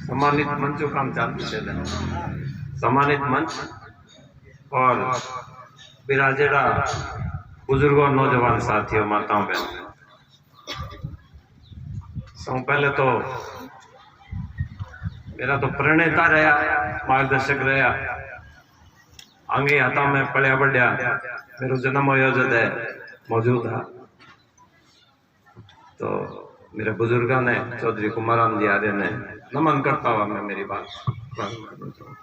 सम्मानित मंचों का हम चालू से सम्मानित मंच और बिराजेड़ा बुजुर्गों, नौजवान साथियों, माताओं, बहनों, सब पहले तो मेरा तो प्रणेता रहा, मार्गदर्शक रहा, आगे हाथा में पलिया बढ़िया, मेरा जन्म होया जद मौजूद है। तो मेरे बुजुर्गों ने चौधरी कुमाराम जी आर्य ने नमन करता हुआ मैं मेरी बात करना चाहूँ।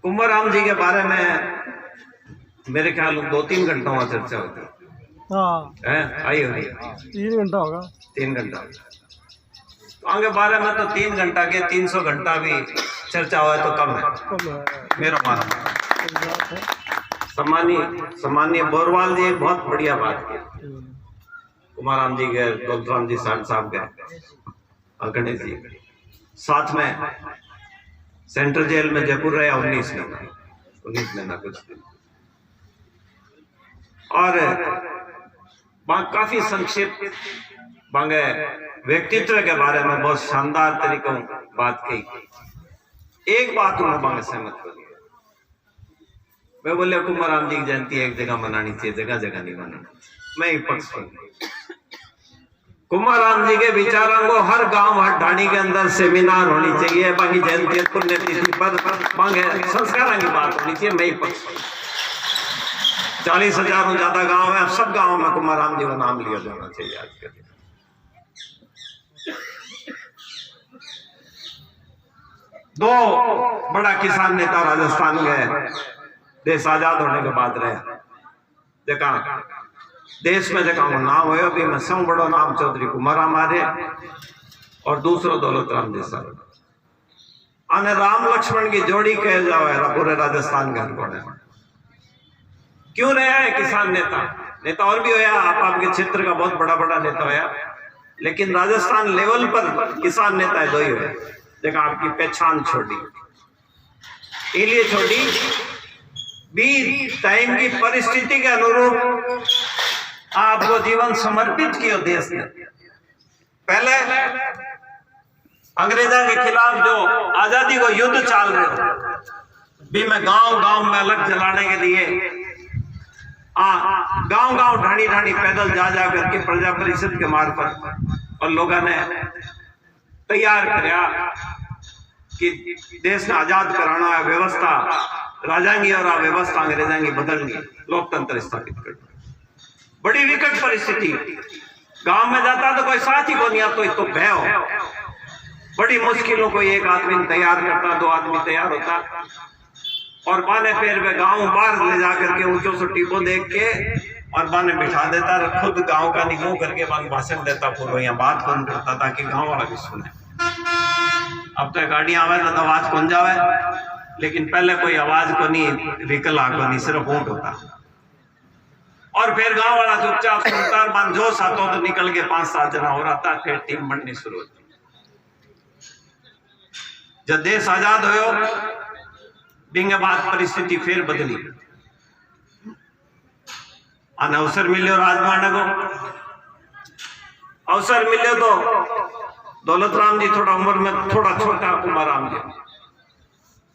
कुमाराम जी के बारे में मेरे ख्याल 2-3 घंटों में चर्चा होती है। आई होगी 3 घंटा होगा, 3 घंटा। तो आगे बारे में तो 3 घंटा के 300 घंटा भी चर्चा हुआ तो कम है मेरा मानना। सम्मानीय बोरवाल जी बहुत बढ़िया बात की। कुमाराम जी गए, दौलतराम जी साहब गए, गणेश जी साथ में सेंट्रल जेल में जयपुर रहे 19 महीना कुछ दिन, और काफी संक्षिप्त बांगे व्यक्तित्व के बारे में बहुत शानदार तरीकों बात की। एक बात उन्होंने बांगे सहमत कर दिया, मैं बोले कुमाराम जी की जयंती एक जगह मनानी चाहिए, जगह जगह नहीं मनानी। मैं एक पक्ष पर कुमाराम जी के विचारों को हर गांव हर ढाणी के अंदर सेमिनार होनी चाहिए, बाकी जयंती पुण्यतिथि पर बांगे संस्कारों की बात होनी चाहिए। मैं एक पक्ष 40,000 ज्यादा गांव है, सब गांवों में कुमाराम जी का नाम लिया जाना चाहिए। आज के दिन दो बड़ा किसान नेता राजस्थान गए, देश आजाद होने के बाद रहे, देखा देश में देखा वो नाम हो भी मैं सब बड़ो नाम चौधरी कुमाराम आर्य और दूसरो दौलतराम जी साहब। आने राम लक्ष्मण की जोड़ी कह जाओ पूरे राजस्थान का कोने में। क्यों रहा है किसान नेता और भी होया, आप आपके क्षेत्र का बहुत बड़ा नेता होया, लेकिन राजस्थान लेवल पर किसान नेता दो ही हुए। देखा आपकी पहचान छोड़ी, इसलिए छोड़ी भी टाइम की परिस्थिति के अनुरूप आपको जीवन समर्पित किया देश ने। पहले अंग्रेजों के खिलाफ जो आजादी को युद्ध चल रहे हो भी, मैं गांव में अलग जलाने के लिए गांव ढाणी पैदल जा करके प्रजा परिषद के मार्फत और लोगों ने तैयार कराया कि देश ने आजाद कराना है, व्यवस्था राजांगी और व्यवस्था अंग्रेजांगी बदलनी, लोकतंत्र स्थापित करना। बड़ी विकट परिस्थिति, गांव में जाता तो कोई साथ ही को नहीं आता, तो भय हो, बड़ी मुश्किलों को एक आदमी तैयार करता, 2 आदमी तैयार होता और बाने पैर में गांव बाहर ले जाकर के ऊंचों से टीपो देख के और बाने बिठा देता, खुद गांव का निगम करके बाने भाषण देता, पूरा यहाँ बात कौन करता ताकि गांव वाला भी सुने। अब तो गाड़ियां आवे तो आवाज कौन जावे, लेकिन पहले कोई आवाज को नहीं, व्हीकल को नहीं, सिर्फ वोट होता। और फिर गांव वाला चुपचाप सुनता, मन जोश आता तो निकल के 5-7 जना हो रहा था, फिर टीम बननी शुरू होती। जब देश आजाद हो बिंगे बाद परिस्थिति फिर बदली, आने अवसर मिले राजमाने को, अवसर मिले तो दौलतराम जी थोड़ा उम्र में थोड़ा छोटा, कुमाराम जी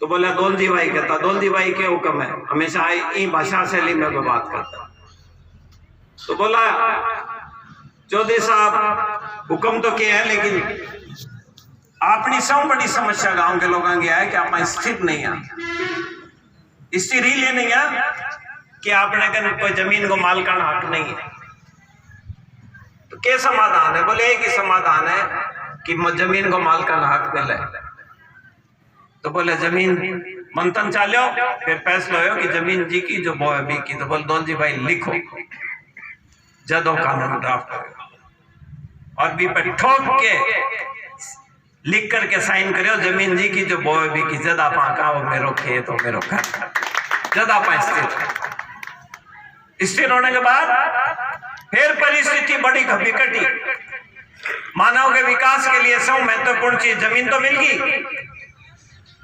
तो बोला दौलजी भाई कहता, दौलजी भाई के हुक्म है, हमेशा ई भाषा शैली में बात करता। तो बोला चौधरी साहब हुक्म तो क्या है, लेकिन अपनी सब बड़ी समस्या गांव के लोगों की है कि आप स्थित नहीं है, स्थिर ही नहीं है कि आपने कोई जमीन को मालकाना हक नहीं है। तो क्या समाधान है? बोले एक ही समाधान है कि जमीन को मालकाना हक मिले। तो बोले जमीन मंथन चालो, फिर फैसला हो कि जमीन जी की जो बो बी की। तो बोले दौलजी भाई लिखो, जदों कानून ड्राफ्ट हो और भी पर ठोक के लिख करके साइन करो, जमीन जी की जो बो बी की, जद आप का वो मेरो खेत हो, मेरो घर, जद आप स्थिर होने के बाद फिर परिस्थिति बड़ी विकटी। मानव के विकास के लिए सब महत्वपूर्ण चीज जमीन तो मिल गई,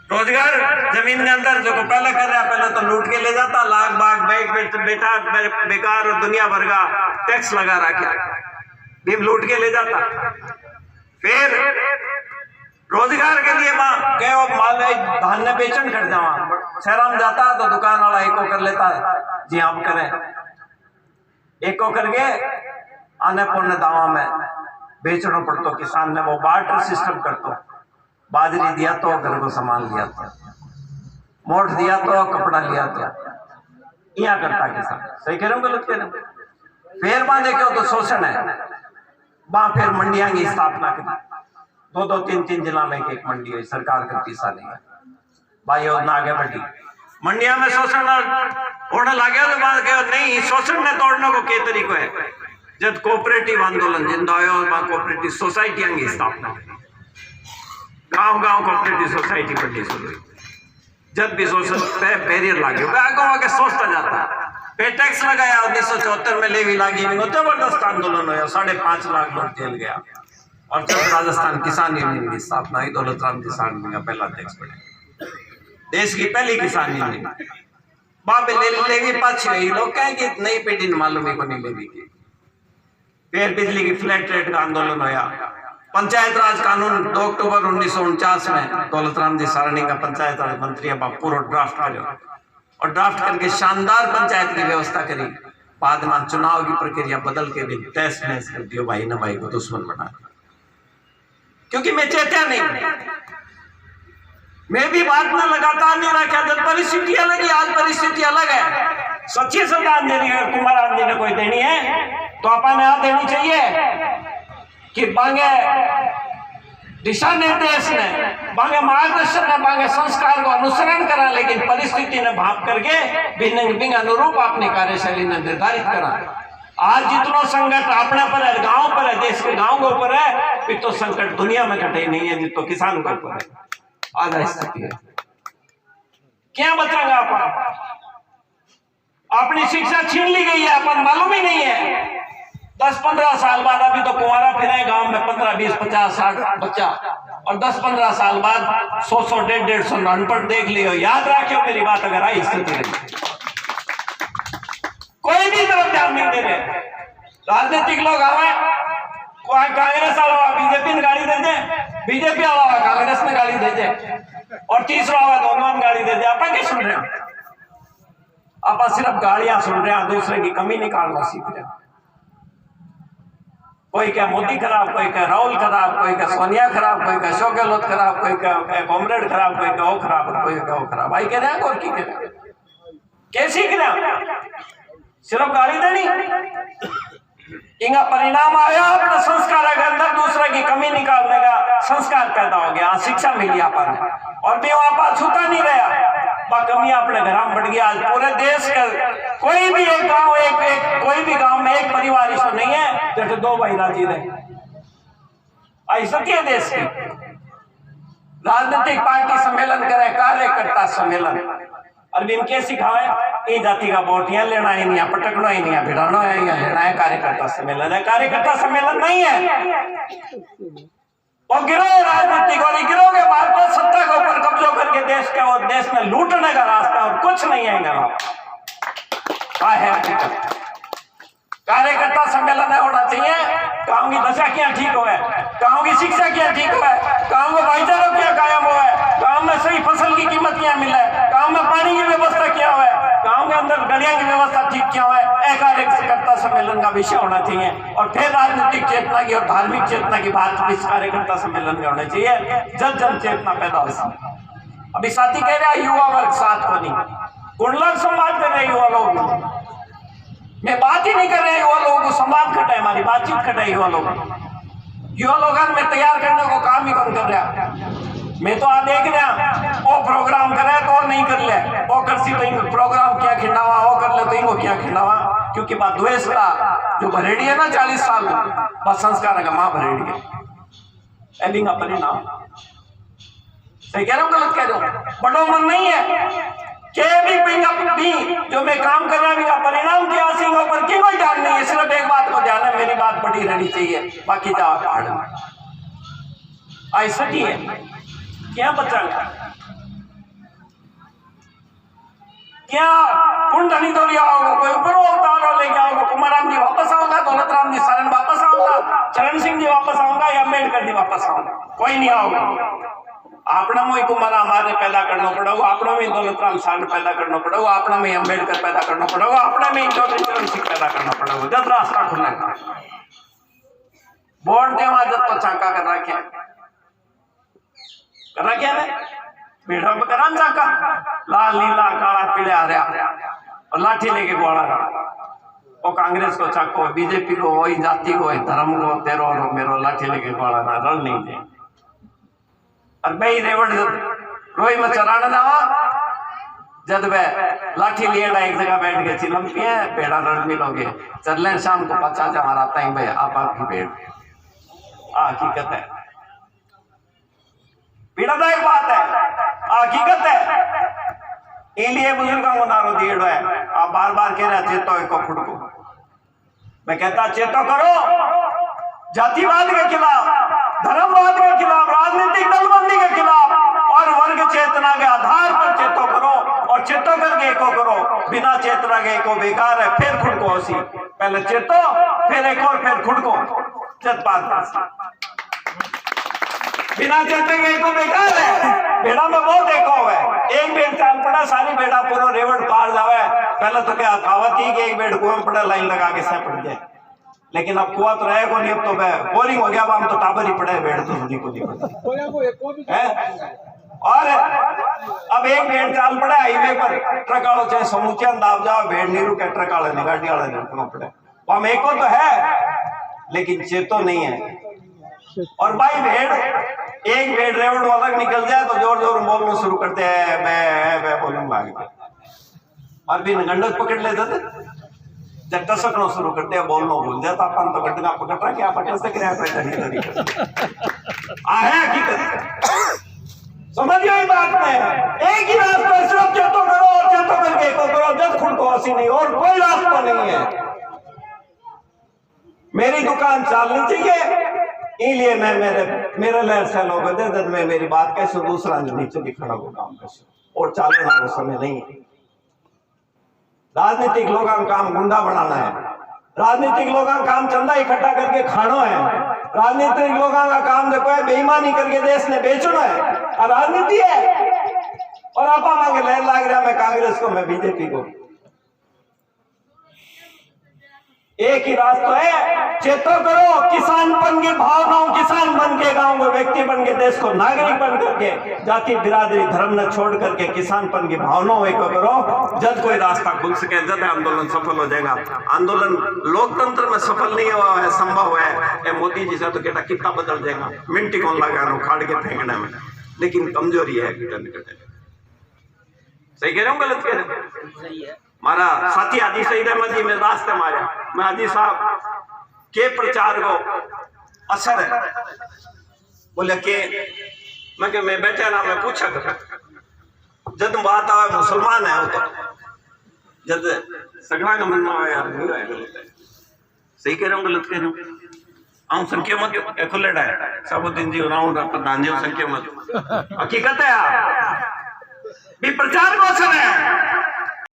रोजगार जमीन के अंदर जो पहले कर रहा, पहले तो लूट के ले जाता, लाख बाग बैठ बेटा बेकार और दुनिया भर का टैक्स लगा रखा। भीम लूट के ले जाता। फिर रोजगार के लिए वहां गए और माल धान ने बेचन कर जावा शहरा में जाता तो दुकान वाला एको कर लेता, जी आप करें एको करके आने पुण्य दावा में बेचना पड़तो किसान ने, वो बार्टर सिस्टम करतो, बाजरी दिया तो घर को सामान लिया तो, मोट दिया तो कपड़ा लिया तो, यहाँ करता किसान। सही कह रहे हो गलत कह रहे हो? फिर वहां देखो तो शोषण है, वहां फिर मंडिया की स्थापना करी, दो तीन जिला में एक मंडी हुई, सरकार करती साली भाई योजना आगे बढ़ी, मंडिया में शोषण होने लगे तो बात कहो नहीं शोषण ने तोड़ने को के तरीको है। जब कोऑपरेटिव आंदोलन जिंदा हो कोऑपरेटिव सोसाइटियां की स्थापना करी, गांव गांव कोऑपरेटिव सोसाइटी बननी शुरू हुई। जब भी शोषण पे बैरियर लागे गाँव के सोचता जाता, फिर टैक्स लगाया 1974 में लेवी लागी, जबरदस्त आंदोलन हुआ, 5.5 लाख लोग जेल गया। और जब राजस्थान किसान यूनियन की स्थापना हुई, दौलत राम जी साहनी का पहला टैक्स बढ़ा, देश की पहली किसान यूनियन। बाबे लेवी पाछी हुई, लोग कहें कि नई पीढ़ी ने मालूम ही को नहीं लेवी की। फिर बिजली की फ्लैट रेट का आंदोलन होया, पंचायत राज कानून 2 अक्टूबर 1949 में दौलत राम जी सारणी का पंचायत राज मंत्री अब पूरा ड्राफ्ट कर और ड्राफ्ट करके शानदार पंचायत की व्यवस्था करी। बाद में चुनाव की प्रक्रिया बदल के भी तहस नहस कर दियो, भाई न भाई को दुश्मन बना, क्योंकि मैं चेत्या नहीं, मैं भी बात में लगातार नहीं रखा। जब परिस्थिति अलग है, आज परिस्थिति अलग है। सच्ची श्रद्धांजलि अगर कुमाराम जी ने कोई देनी है तो अपन यहाँ देनी चाहिए कि बांगे दिशा निर्देश ने, बांगे मार्गदर्शन ने, बांगे संस्कार को अनुसरण करा, लेकिन परिस्थिति ने भाप करके भिन्न अनुरूप अपनी कार्यशैली ने निर्धारित करा। आज जितना संकट अपने पर है, गांव पर है, देश के गांव के ऊपर है, फिर तो संकट दुनिया में कटे नहीं है, जितो किसान के ऊपर है। आज स्थिति है, क्या बचाएंगे अपन? अपनी शिक्षा छीन ली गई है, अपन मालूम ही नहीं है। 10-15 साल बाद अभी तो कुंवारा फिरे गांव में 15, 20, 50, 60 बच्चा, और 10-15 साल बाद 100, 150 अनपढ़ देख लियो। याद रखियो मेरी बात, अगर आई स्थिति रही, कोई भी तरफ ध्यान नहीं दे रहे। राजनीतिक लोग आवे, कांग्रेस वाला बीजेपी ने गाड़ी दे दे, बीजेपी वाला कांग्रेस ने गाड़ी दे दे, और तीसरा वाला दोनों गाड़ी दे दे। आप क्या सुन रहे हैं? आप सिर्फ गालियां सुन रहे हैं, दूसरे की कमी निकालना सीख रहे हैं। कोई क्या मोदी खराब, कोई क्या राहुल खराब, कोई क्या सोनिया खराब, कोई क्या अशोक गहलोत खराब, कोई क्या कॉमरेड खराब, कोई क्या वो खराब, कोई क्या वो खराब। भाई कह रहे हैं और की कह रहे हैं, कैसी कह रहे हैं? सिर्फ गाली देनी, इनका परिणाम आया अपने संस्कार के अंदर दूसरे की कमी निकालने का संस्कार पैदा हो गया, शिक्षा मिली अपन, और भी वहां पास छूता नहीं रहा, कमी अपने घर में बढ़ गया। आज पूरे देश का कोई भी एक गांव, कोई भी गांव में एक परिवार ऐसा नहीं है जैसे 2 भाई राजी रहे। ऐसा क्या देश की राजनीतिक पार्टी सम्मेलन करे, कार्यकर्ता सम्मेलन, और इनके सिखावे ये जाति का वोट यहाँ लेना है, यहाँ पटकना है, यहाँ भिड़ाना है, यहाँ लेना है। कार्यकर्ता सम्मेलन है, कार्यकर्ता सम्मेलन नहीं है। और गिरोह राजनीतिक और गिरोह के बाद तो सत्ता के ऊपर कब्जा करके देश के और देश में लूटने का रास्ता और कुछ नहीं है। कार्यकर्ता सम्मेलन होना चाहिए, गांव की दशा क्या ठीक हो, गांव की शिक्षा क्या ठीक हो, गांव में भाईचारा क्या कायम हो, गांव में सही फसल की कीमत क्या मिले, गांव में पानी की व्यवस्था क्या हो, गांव के अंदर गलियां की व्यवस्था ठीक क्या है। कार्यकर्ता सम्मेलन का विषय होना चाहिए, और फिर राजनीतिक चेतना की और धार्मिक चेतना की बात इस कार्यकर्ता सम्मेलन में होना चाहिए। जन चेतना पैदा हो। अभी साथी कह रहे हैं युवा वर्ग साथ को नहीं, गुणलक संवाद कर रहे युवा लोग, मैं बात ही नहीं कर रहे युवा लोगों को, संवाद खटाए, हमारी बातचीत खटाए युवा लोग में तैयार करने को काम ही कौन कर रहा। मैं तो आप देख रहा वो प्रोग्राम करे तो नहीं कर ले, वो कर सी तो प्रोग्राम क्या खिंडावा, वो कर ले तो इनको क्या खिंडावा, क्योंकि बात द्वेष का जो भरेड़ी है ना 40 साल बस संस्कार का मां भरेड़ी है। एलिंग का परिणाम सही कह रहा हूँ गलत कह रहा हूँ? बड़ो मन नहीं है के भी जो मैं काम कर रहा हूँ परिणाम क्या सिंह पर की कोई ध्यान नहीं है। सिर्फ एक बात को ध्यान है, मेरी बात बड़ी रहनी चाहिए, बाकी जाओ पहाड़ में। ऐसा ही है, क्या बचाएगा, क्या कुंडली तो लिया होगा, कोई ऊपर अवतार लेके आओगे, कुमाराम जी वापस आओगे, दौलत राम जी सारण वापस आओगे। बोलता चरण सिंह जी वापस आऊंगा या अम्बेडकर जी वापस आऊंगा, कोई नहीं आओगा। आपना में कुमार हमारे पैदा करना पड़ेगा, अपना में दौलतराम साहब पैदा करना पड़ेगा, अपना में अम्बेडकर पैदा करना पड़ेगा, अपना में चौधरी चरण सिंह पैदा करना पड़ेगा, जब रास्ता खुलेगा। बोर्ड दे वहां जब तो चाका कर रखे बेटा करा चाका, लाल नीला काला पीला हरा और लाठी लेके गोला रहा। वो कांग्रेस को चाको, बीजेपी को, वही जाति को, धर्म को, तेरो रो मेरो लाठी लेके गोला रहा, रल नहीं दे। और भाई रेवड़ रोई में चराना ना जब वे लाठी लिए एक जगह बैठ गए चिलम पिए पेड़ा रण मिलोगे चरले शाम को 50 हमारा आता ही भाई आप आपकी पेड़ हकीकत है, पीड़ादायक बात है, हकीकत है। इसलिए बुजुर्गों को नारो दिए है, आप बार बार कह रहे चेतो को खुद को, मैं कहता चेतो करो जातिवाद के खिलाफ, धर्मवाद के खिलाफ, राजनीतिक दलबंदी के खिलाफ और वर्ग चेतना के आधार पर चेतो करो और चेतो करके एको करो। बिना चेतना के एको बेकार है, फिर खुद को हसी, पहले चेतो फिर एक और फिर खुद को बिना चेते के एको बेकार है। बेड़ा में बहुत देखो है, एक बेड़ चाल पड़ा सारी बेड़ा पूरा रेवड़ पार जावे। पहले तो क्या कहावत ही कि एक बेड़ कुआं में पड़ा लाइन लगा के सह पड़ जाए, लेकिन अब कुआ तो रहेगा नहीं, अब तो बोरिंग हो गया, हम तो टाबर ही पड़े बेड़ तो सुनी को नहीं है। और अब एक भेड़ चाल पड़ा हाईवे पर, ट्रक वालों चाहे समूचे अंदाज जाओ, भेड़ नहीं रुके, ट्रक वाले ने गाड़ी वाले ने रुकना पड़े। हम एको तो है लेकिन चेतो नहीं है। और भाई भेड़ एक भेड़ रेवड़ वाला निकल जाए तो जोर जोर बोलना शुरू करते हैं, मैं बोलूं भाग और भी गंडक पकड़ लेते थे, जब टसकना शुरू करते हैं बोलना भूल जाता, अपन तो गड्ढा पकड़ रहा क्या पकड़ सक रहे हैं। समझिए ये बात में एक ही रास्ता सिर्फ चेतो करो और चेतो करके एको करो, जब खुद को हंसी नहीं और कोई रास्ता नहीं है। मेरी दुकान चलनी चाहिए, इसलिए मैं मेरे लिए से लोग जब मैं मेरी बात कैसे दूसरा नीचे दिखाना को काम कैसे और चलना वो समय नहीं है। राजनीतिक लोगों का काम गुंडा बनाना है, राजनीतिक लोगों का काम चंदा इकट्ठा करके खाना है, राजनीतिक लोगों का काम देखो है बेईमानी करके देश ने बेचना है, राजनीति है। और आप मांगे लहर लाग रहा मैं कांग्रेस को, मैं बीजेपी को। एक ही रास्ता है, चेतो करो किसानपन की भावनाओं, किसान बन के गांव में व्यक्ति बन के देश को नागरिक बन करके जाति बिरादरी धर्म न छोड़ करके किसानपन की भावनाओं को करो, जब कोई रास्ता खुल सके, जब आंदोलन सफल हो जाएगा। आंदोलन लोकतंत्र में सफल नहीं हुआ है, संभव है मोदी जी से तो कहता कितना बदल जाएगा, मिनटी कौन लगा खाड़ के फेंकने में, लेकिन कमजोरी है। सही कह रहा हूँ गलत कह रहे हूँ? मारा साथी हाजी सईद अहमद जी में रास्ते मारे, मैं हाजी साहब के प्रचार को असर है बोले के मैं बैठा ना, मैं पूछा कर जब बात आवे मुसलमान है तो जब सगड़ा का मन में आवे यार नहीं है गलत है। सही कह रहा हूँ गलत कह रहा हूँ? आऊं संख्या मत खुलेड़ा है साबुद्दीन जी राउंड प्रधान जी संख्या मत हकीकत है यार, भी प्रचार को असर है।